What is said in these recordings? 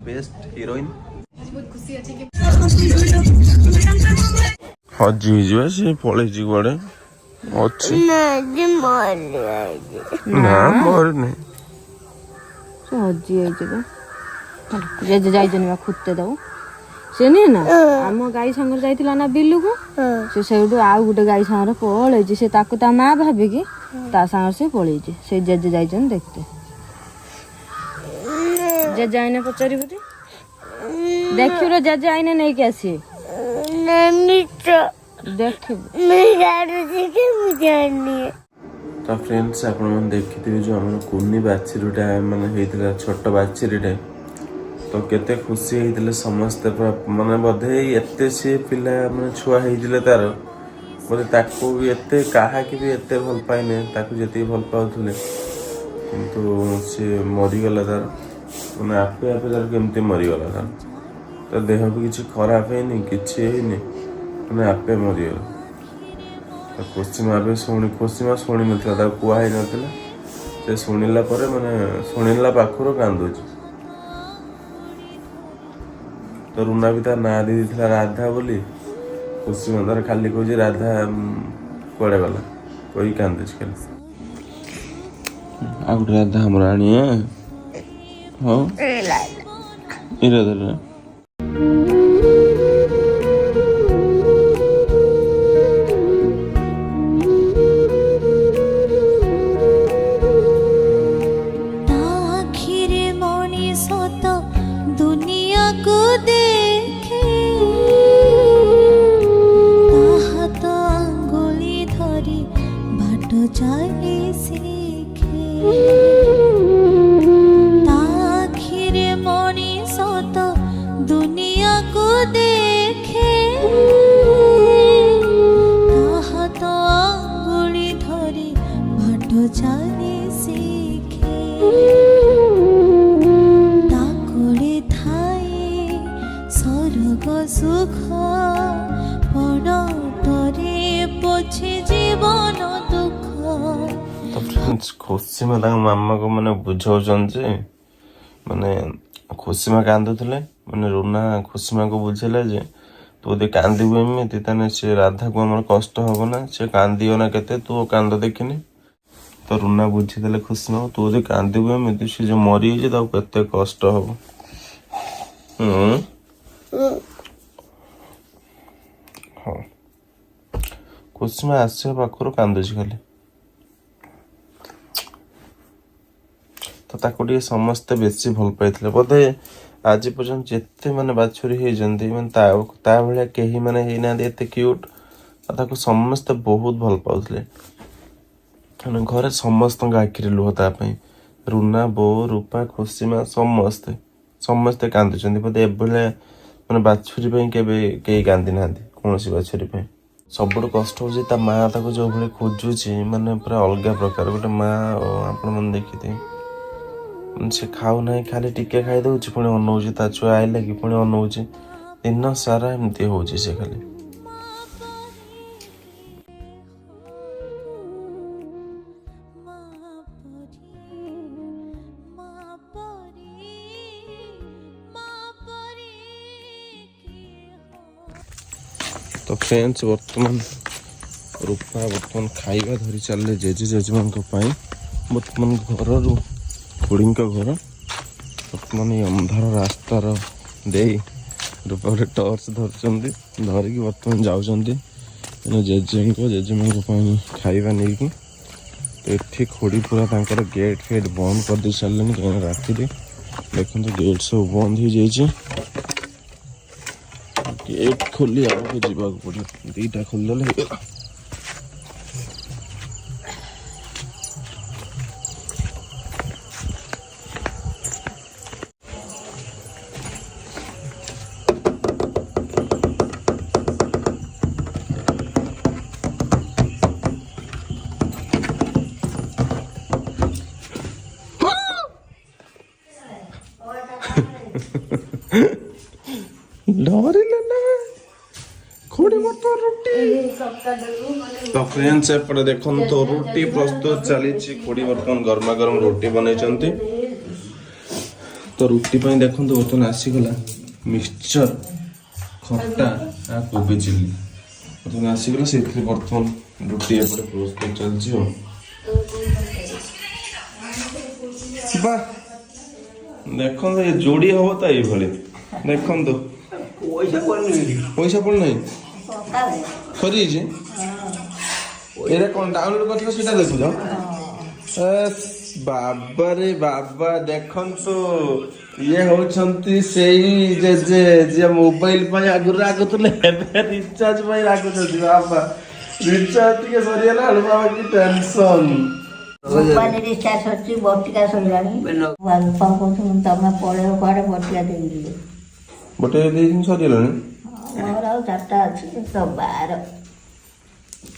best heroine बहुत खुशी अच्छी कि हजी ଯିବେ ସେ ପଳେଇଛି କୁଆଡେ ଅଛି ନା ମରିନି ସେ ହଜି ଯାଇଛି ତ ଜେଜେ ଯାଇଛନ୍ତି ବା ଖୁତେ ଦଉ ସେ ନୁହେଁ ନା ଆମ ଗାଈ ସାଙ୍ଗରେ ଯାଇଥିଲା ନା ବିଲୁକୁ ସେ ସେଇଠୁ ଆଉ ଗୋଟେ ଗାଈ ସାଙ୍ଗରେ ପଳେଇଛି ସେ ତାକୁ ତା ମା ଭାବିକି ତା ସାଙ୍ଗରେ ସେ ପଳେଇଛି ସେ ଜେଜେ ଯାଇଛନ୍ତି ଦେଖତେ ଜେଜେ ଆଇନେ ପଚାରିବୁ ଟି ଦେଖିବୁ ଜେଜେ ଆଇନେ ନେଇକି ଆସିବେ ଦେଖିବୁ तो फ्रेंड्स आपण मैंने देखिथिबे जो हमर कुन्नी बाछीरुटा माने हेतिला छोट बाछीरीटे तो केते खुशी हेतिले समस्त माने बधे एते से पिला माने छुआ हेतिले तार बोले ताको भी एते काहा कि भी एते भल पाइने ताको जति भल पाउथले किंतु से मरि गला तार माने आपे आपे तार केमते मरि गला तार तो देह भी किछि खराब हेनी किछि हेनी माने आपे मरि गला खुसीमा भी खुसीमा शुणी ना कुआई ना से शुणिला मैंने शुणिला पाखर कांदुच तो रुना भी तार ना दी राधा बोली खुसीमा तार खाली कह राधा कड़े गला कही कांदुच खाली आ गए राधा हमारा आनी हाँ राधा खुसीमा मामा को मैंने बुझाऊन माने खुसीमा कांदुले माने रुना खुसीमा को बुझेला जे तू यदि कांदबू एमती ताने से राधा को आम कष्ट हम ना से कांदियो ना केते तू कांद देखनी तो रुना बुझीदे खुसीमा तू यदि कांदबू एमती से जो मरी केते कष्ट हम हाँ खुसीमा आस पाखर कांदुची खाली तो ताको टे समस्ते बेसी भल पाई बोधे आज पर्यंत जिते माने बाछुरी होती ता भाया कहीं माने होना एते क्यूट ताको समस्ते बहुत भल पाउले घरे समस्त आखिरी लुह तापाई रुना बो रूपा खुसीमा समस्ते समस्ते कांदुचंदी बोधे एभले माने बाछुरी कई कांदी ना कौन बाछुरी सबुठ कष्ट हो माँ ताको जो भाई खोजुची माने पूरा अलग प्रकार गोटे माँ आपण मैंने देखी से खाऊ ना खाली टिके खाई दौर पुणी अनौची ता छुआ आइला कि पुणी अनौची दिन सारा एमती हो से खाली तो फ्रेंड्स वर्तमान रूपा वर्तमान खाइबा धरी चलले जेजे जेजेमान वर्तमान घर खुड़ी घर बर्तमान अंधार रास्तार दे रूपा गोटे टर्च धरिकी बर्तमान जाऊँगी जेजेमा खाइबा नहीं तो ये खोड़ी पूरा गेट फेट बंद कर दे सारे कहीं राति देखो गेट सब बंद हो जाए गेट खोली आगे जावाक पड़े दीटा खोलीदे तो फ्रेंड्स एपटे देखो तो रोटी प्रस्तुत चली खोड़ी बर्तमान गरमा गरम रोटी बन तो रुटी ପାଇଁ ଦେଖନ୍ତୁ ବର୍ତ୍ତମାନ ଆସିଗଲା ମିକ୍ସଚର ଖଟା ଆଉ କୋବି ଚିଲି ବର୍ତ୍ତମାନ ଆସିଗଲା ସେଇଥିରେ ବର୍ତ୍ତମାନ ରୁଟି ଏପଟେ ପ୍ରସ୍ତୁତ ଚାଲିଛି ଆଉ ବା ଦେଖନ୍ତୁ ଏ ଯୋଡ଼ି ହବ ତ ଏଇଭଳି ଦେଖନ୍ତୁ ପଇସା ପଡୁନାହିଁ ସରିଯାଇଛି ଏଇଟା କ'ଣ ଡାଉନଲୋଡ୍ କରିଥିଲ ସେଇଟା ଦେଖୁଛ ବାବାରେ ବାବା ଦେଖନ୍ତୁ ଇଏ ହଉଛନ୍ତି ସେଇ ଯେ ମୋବାଇଲ ପାଇଁ ଆଗରୁ ରାଗୁଥିଲେ ଏବେ ରିଚାର୍ଜ ପାଇଁ ରାଗୁଛନ୍ତି ବାବା ରିଚାର୍ଜ ଟିକେ ସରିଗଲା ବେଳକୁ ବାବା କି ଟେନସନ ମୋବାଇଲ ରିଚାର୍ଜ ସରିଛି ବଟିକା ସରିଲାଣି କ'ଣ କହୁଛୁ ତମେ ପଳେଇବ କୁଆଡ଼େ ବଟିକା ଦେଇଦେବି ଗୋଟେ ଦେଇଦିନ ସରିଗଲାଣି ମୋର ଆଉ 4ଟା ଅଛି ତ 12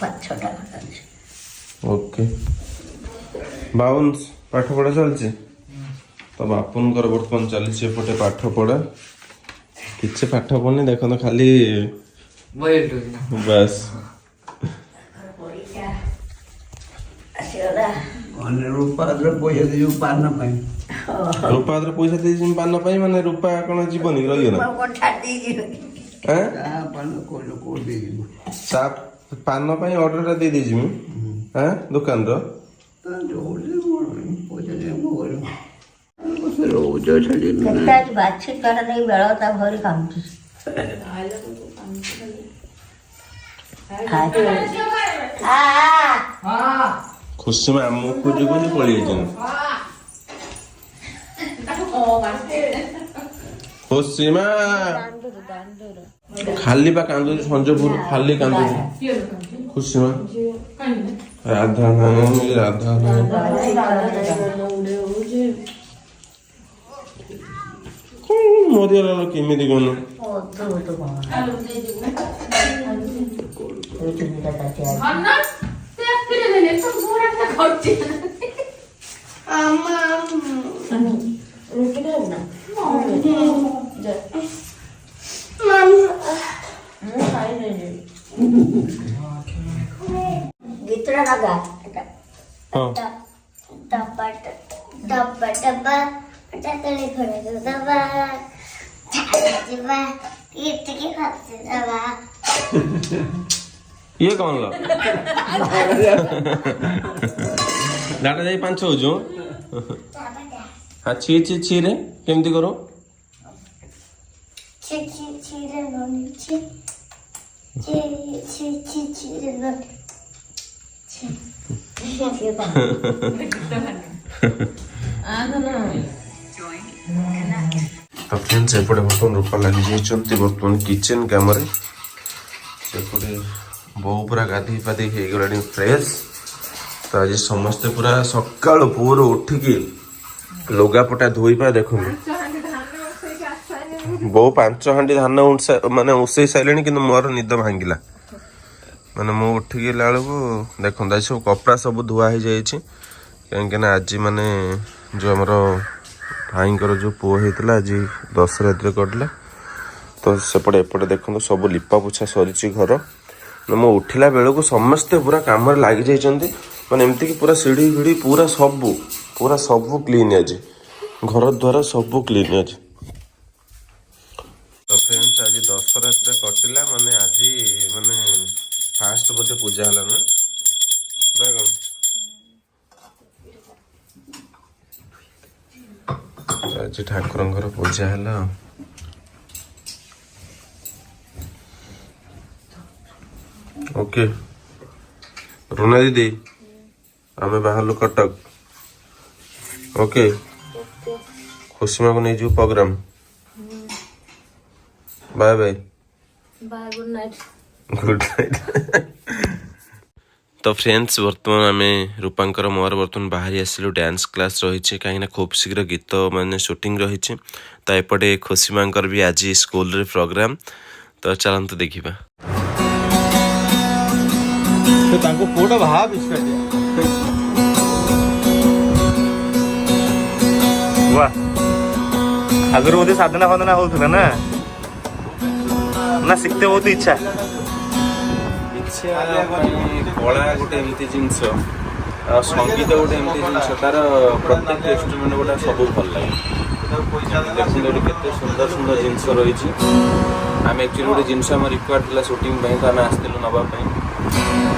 5-6ଟା ଅଛି ଓକେ ବାଉନ ପାଠ ପଢା ଚାଲିଛି ତ ବାପୁଙ୍କର ବର୍ତ୍ତମାନ ଚାଲିଛି ଏପଟେ ପାଠ ପଢା କିଛି ପାଠ ପଢୁନି ଦେଖନ୍ତୁ ଖାଲି ବାସ୍ ରୂପାଦ୍ର ପଇସା ଦେଇଛୁ ପାନ ପାଇଁ ରୂପାଦ୍ର ପଇସା ଦେଇଛି ପାନ ପାଇଁ ମାନେ ରୂପା କ'ଣ ଯିବନି ରହିଗଲା ପାନ କୋଉଠି ଦେଇଯିବୁ ଚା ପାନ ପାଇଁ ଅର୍ଡରଟା ଦେଇ ଦେଇଛି ମୁଁ ଦୋକାନର ପଇସା ରହୁଛ ଛାଡ଼ି ବାଛି ତୋର ନେଇ ବେଳ ତା ଭରି ଖାଉଛି ଖୁସି ମା ମୁଁ ଖୋଜି ଖୋଜି ପଳେଇ ଯାଇଛନ୍ତି ଖୁସି ମା ଖାଲି ବା କାନ୍ଦୁଛି ସଞ୍ଜପୁର ଖାଲି କାନ୍ଦୁଛି ଖୁସି ମା ରାଧା ନାଇଁ ରାଧା ନାଇଁ ମରିଗଲା କେମିତି କଣ ଗୀତଟା ଲଗା ଇଏ କଣ ଲ ଦାଦା ଯାଇ 5 ହଉଛୁ ଛି ଛି ଛି ରେ କେମିତି କରୁ ତ ଫ୍ରେଣ୍ଡସ୍ ଏପଟେ ବର୍ତ୍ତମାନ ରୂପା ଲାଗିଯାଇଛନ୍ତି ବର୍ତ୍ତମାନ କିଚେନ୍ କାମରେ ସେପଟେ ବୋଉ ପୁରା ଗାଧେଇ ପାଧେଇ ହେଇଗଲାଣି ଫ୍ରେଶ୍ ତ ଆଜି ସମସ୍ତେ ପୁରା ସକାଳୁ ପୁଅରୁ ଉଠିକି ଲୁଗାପଟା ଧୋଇବା ଦେଖନ୍ତୁ ବୋଉ 5 ହାଣ୍ଡି ଧାନ ମାନେ ଉଷେଇ ସାରିଲେଣି କିନ୍ତୁ ମୋର ନିଦ ଭାଙ୍ଗିଲା ମାନେ ମୁଁ ଉଠିକି ହେଲା ବେଳକୁ ଦେଖନ୍ତୁ ଆଜି ସବୁ କପଡ଼ା ସବୁ ଧୁଆ ହେଇଯାଇଛି କାହିଁକିନା ଆଜି ମାନେ ଯେଉଁ ଆମର ଭାଇଙ୍କର ଯେଉଁ ପୁଅ ହେଇଥିଲା ଆଜି ଦଶରାତିରେ କଟିଲା ତ ସେପଟେ ଏପଟେ ଦେଖନ୍ତୁ ସବୁ ଲିପା ପୋଛା ସରିଛି ଘର ମୁଁ ଉଠିଲା ବେଳକୁ ସମସ୍ତେ ପୁରା କାମରେ ଲାଗିଯାଇଛନ୍ତି ମାନେ ଏମିତିକି ପୁରା ସିଢ଼ି ଫିଢ଼ି ପୁରା ସବୁ କ୍ଲିନ୍ ଅଛି ଘର ଦ୍ୱାର ସବୁ କ୍ଲିନ୍ ଅଛି ତ ଫ୍ରେଣ୍ଡସ୍ ଆଜି ଦଶରାତିରେ କଟିଲା ମାନେ ଆଜି ମାନେ ଫାଷ୍ଟ ବୋଧେ ପୂଜା ହେଲା ନା କ'ଣ ଆଜି ଠାକୁରଙ୍କର ପୂଜା ହେଲା ओके रुना दीदी आमे बाहर कटक ओके खुशी को नहीं जो programme bye bye bye good night तो फ्रेंड्स बर्तमान आम रूपांकर मोर बर्तमान बाहरी आसिलु डांस क्लास रही कहीं खूब शीघ्र गीत माने शूटिंग रही तो एपटे खुशी मांकर भी आज स्कूल रे प्रोग्राम तो चलते देखा पुटा भाव वाह आगर बोधे साधना फाधना होता ना शिखते बहुत इच्छा कला गोटे एमती जिनस संगीत गोटे एमती जिनस तार प्रत्येक इंस्ट्रुमेंट गोटे सब भल लगे देखिले केते सुंदर सुंदर जिनस रही आम एक्चुअली गोटे जिनस आम रिक्वायर्ड था सुटिंग तो आम आसलु नवाई